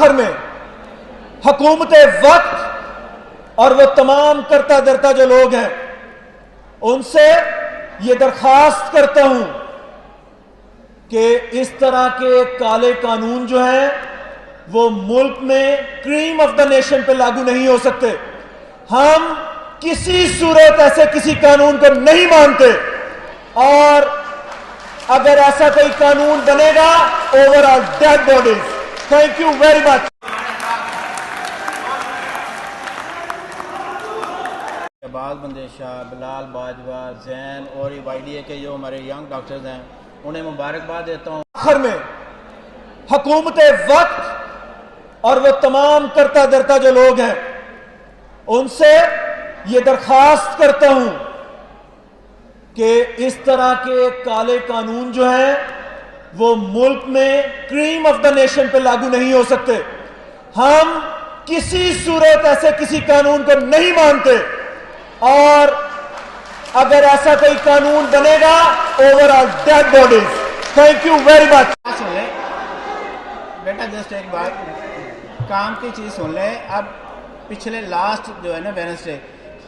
आखिर में हुकूमत वक्त और वो तमाम करता धरता जो लोग हैं उनसे ये दरखास्त करता हूं कि इस तरह के काले कानून जो हैं वो मुल्क में क्रीम ऑफ द नेशन पे लागू नहीं हो सकते। हम किसी सूरत ऐसे किसी कानून को नहीं मानते और अगर ऐसा कोई कानून बनेगा over our dead bodies. Thank you very much. Shahbaz Bande Shah, Bilal Bajwa, Jain और YDA के जो हमारे यंग डॉक्टर्स हैं उन्हें मुबारकबाद देता हूँ। आखिर में हुकूमत वक्त और वो तमाम करता धरता जो लोग हैं उनसे ये दरखास्त करता हूं कि इस तरह के काले कानून जो हैं वो मुल्क में क्रीम ऑफ द नेशन पे लागू नहीं हो सकते। हम किसी सूरत ऐसे किसी कानून को नहीं मानते और अगर ऐसा कोई कानून बनेगा over our dead bodies. Thank you very much. बेटा जस्ट एक बात काम की चीज़ सुन ले। अब पिछले लास्ट जो है ना वेडनेसडे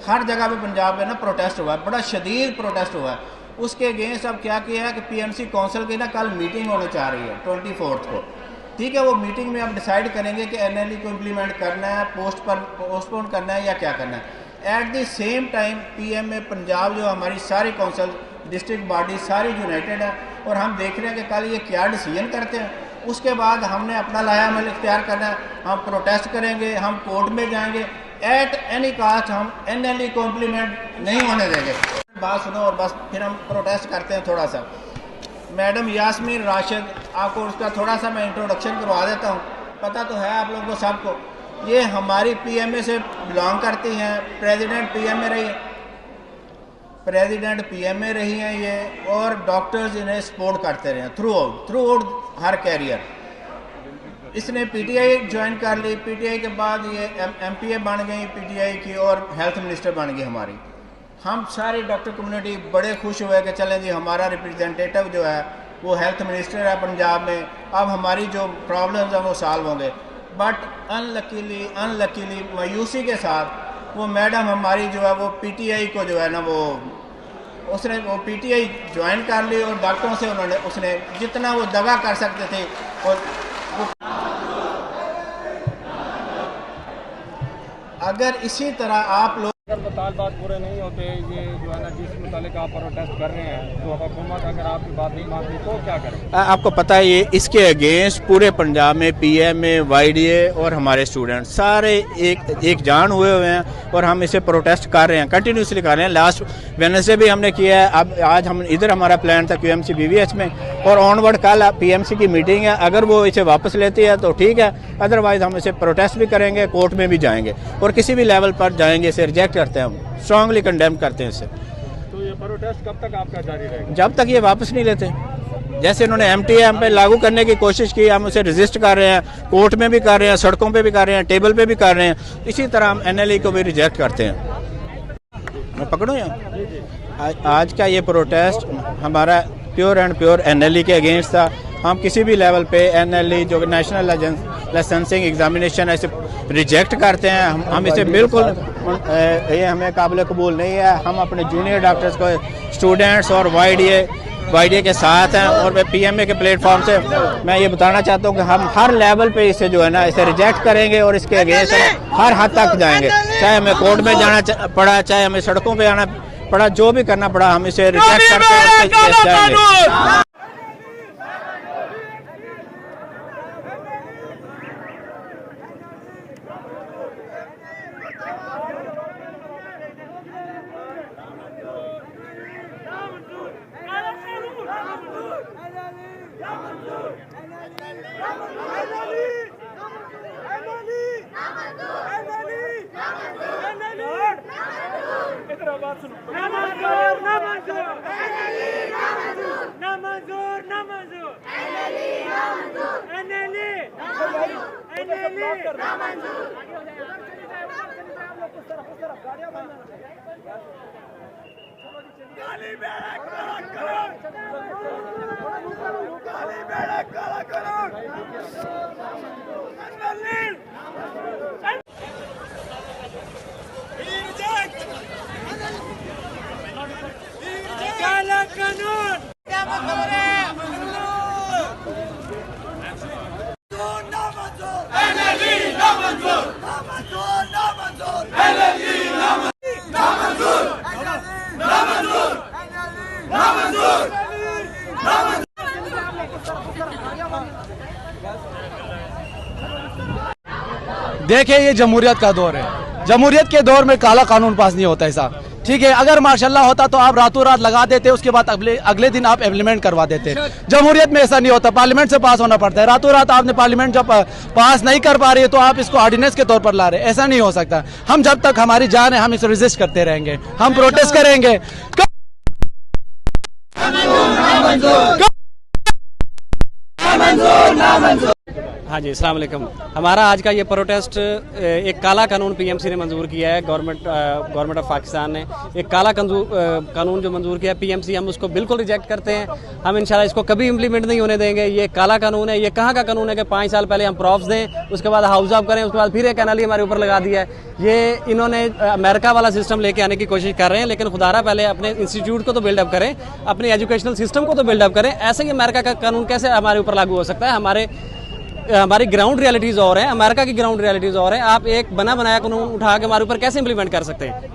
हर जगह पे पंजाब में ना प्रोटेस्ट हुआ है, बड़ा शदीद प्रोटेस्ट हुआ है। उसके अगेंस्ट अब क्या किया है कि PMC काउंसिल की ना कल मीटिंग होने चाह रही है 24 को। ठीक है, वो मीटिंग में अब डिसाइड करेंगे कि NLE को इम्प्लीमेंट करना है, पोस्टपोन करना है या क्या करना है। At the same time PMA Punjab जो हमारी सारी काउंसिल डिस्ट्रिक्ट बॉडी सारी यूनाइटेड है और हम देख रहे हैं कि कल ये क्या डिसीजन करते हैं। उसके बाद हमने अपना लाया अमल इख्तियार करना है। हम प्रोटेस्ट करेंगे, हम कोर्ट में जाएंगे, एट एनी कास्ट हम NLE को इम्प्लीमेंट नहीं होने देंगे। बात सुनो और बस फिर हम प्रोटेस्ट करते हैं थोड़ा सा। मैडम यास्मीन राशिद, आपको उसका थोड़ा सा मैं इंट्रोडक्शन करवा देता हूँ। पता तो है आप लोगों को सबको, ये हमारी PMA से बिलोंग करती हैं। प्रेसिडेंट PMA रही हैं ये, और डॉक्टर्स इन्हें सपोर्ट करते रहे थ्रू आउट हर कैरियर। इसने PTI ज्वाइन कर ली, PTI के बाद ये MPA बन गई PTI की और हेल्थ मिनिस्टर बन गई हमारी। हम सारी डॉक्टर कम्युनिटी बड़े खुश हुए कि चलें जी हमारा रिप्रेजेंटेटिव जो है वो हेल्थ मिनिस्टर है पंजाब में, अब हमारी जो प्रॉब्लम्स हैं वो सॉल्व होंगे। बट अनलकीली मायूसी के साथ वो मैडम हमारी जो है वो PTI को जो है ना वो PTI ज्वाइन कर ली और डॉक्टरों से उसने जितना वो दवा कर सकते थे और अगर इसी तरह आप लोग अगर मुतालबात पूरे नहीं होते, ये जो है ना जिस मुतालिक आप प्रोटेस्ट कर रहे हैं, तो हुकूमत अगर आपकी बात नहीं मानती तो क्या करें? आपको पता है ये इसके अगेंस्ट पूरे पंजाब में PMA YDA और हमारे स्टूडेंट सारे एक जान हुए हैं और हम इसे प्रोटेस्ट कर रहे हैं, कंटिन्यूसली कर रहे हैं। लास्ट वेडनेसडे भी हमने किया है। अब आज हम इधर हमारा प्लान था QMC BVH में और ऑनवर्ड कल PMC की मीटिंग है। अगर वो इसे वापस लेती है तो ठीक है, अदरवाइज हम इसे प्रोटेस्ट भी करेंगे, कोर्ट में भी जाएंगे और किसी भी लेवल पर जाएंगे। इसे रिजेक्ट करते हैं, हम स्ट्रांगली कंडेम करते हैं इसे। तो ये प्रोटेस्ट कब तक आपका जारी रहेगा? जब तक ये वापस नहीं लेते। जैसे इन्होंने MTA पे लागू करने की कोशिश की, हम उसे रेजिस्ट कर रहे हैं, कोर्ट में भी कर रहे हैं, सड़कों पे भी कर रहे हैं, टेबल पे भी कर रहे हैं। इसी तरह हम NLE को भी रिजेक्ट करते हैं। मैं पकड़ूँ यहाँ आज का ये प्रोटेस्ट हमारा प्योर एंड प्योर NLE के अगेंस्ट था। हम किसी भी लेवल पे NLE जो नेशनल लाइसेंसिंग एग्जामिनेशन है इसे रिजेक्ट करते हैं। हम इसे बिल्कुल ये हमें काबिल कबूल नहीं है। हम अपने जूनियर डॉक्टर्स को स्टूडेंट्स और YDA के साथ हैं और PMA के प्लेटफॉर्म से मैं ये बताना चाहता हूँ कि हम हर लेवल पे इसे जो है ना इसे रिजेक्ट करेंगे और इसके अगेंस्ट हर हद तक जाएंगे। चाहे हमें कोर्ट में जाना पड़ा, चाहे हमें सड़कों पे आना पड़ा, जो भी करना पड़ा, हम इसे रिजेक्ट करके जाएंगे। काली बेड़ा काला करो देखिए ये जमहूरियत का दौर है, जमहूरियत के दौर में काला कानून पास नहीं होता ऐसा, ठीक है। अगर माशाल्लाह होता तो आप रातों रात लगा देते, उसके बाद अगले दिन आप इम्प्लीमेंट करवा देते। जमहूरियत में ऐसा नहीं होता, पार्लियामेंट से पास होना पड़ता है। रातों रात आपने पार्लियामेंट जब पास नहीं कर पा रही है तो आप इसको ऑर्डिनेंस के तौर पर ला रहे, ऐसा नहीं हो सकता। हम जब तक हमारी जान है हम इसे रेजिस्ट करते रहेंगे, हम प्रोटेस्ट करेंगे। हाँ जी, अस्सलाम वालेकुम। हमारा आज का ये प्रोटेस्ट एक काला कानून पीएमसी ने मंजूर किया है, गवर्नमेंट ऑफ पाकिस्तान ने एक काला कानून जो मंजूर किया है पीएमसी, हम उसको बिल्कुल रिजेक्ट करते हैं। हम इंशाल्लाह इसको कभी इम्प्लीमेंट नहीं होने देंगे। ये काला कानून है, ये कहाँ का कानून है कि 5 साल पहले हम प्रॉफ्स दें, उसके बाद हाउस ऑफ करें, उसके बाद फिर एक एनएलई हमारे ऊपर लगा दिया है। ये इन्होंने अमेरिका वाला सिस्टम लेके आने की कोशिश कर रहे हैं, लेकिन खुदारा पहले अपने इंस्टीट्यूट को तो बिल्डअप करें, अपने एजुकेशनल सिस्टम को तो बिल्डअप करें। ऐसे ही अमेरिका का कानून कैसे हमारे ऊपर लागू हो सकता है? हमारी ग्राउंड रियलिटीज़ और हैं, अमेरिका की ग्राउंड रियलिटीज़ और हैं। आप एक बना बनाया कानून उठा के हमारे ऊपर कैसे इंप्लीमेंट कर सकते हैं?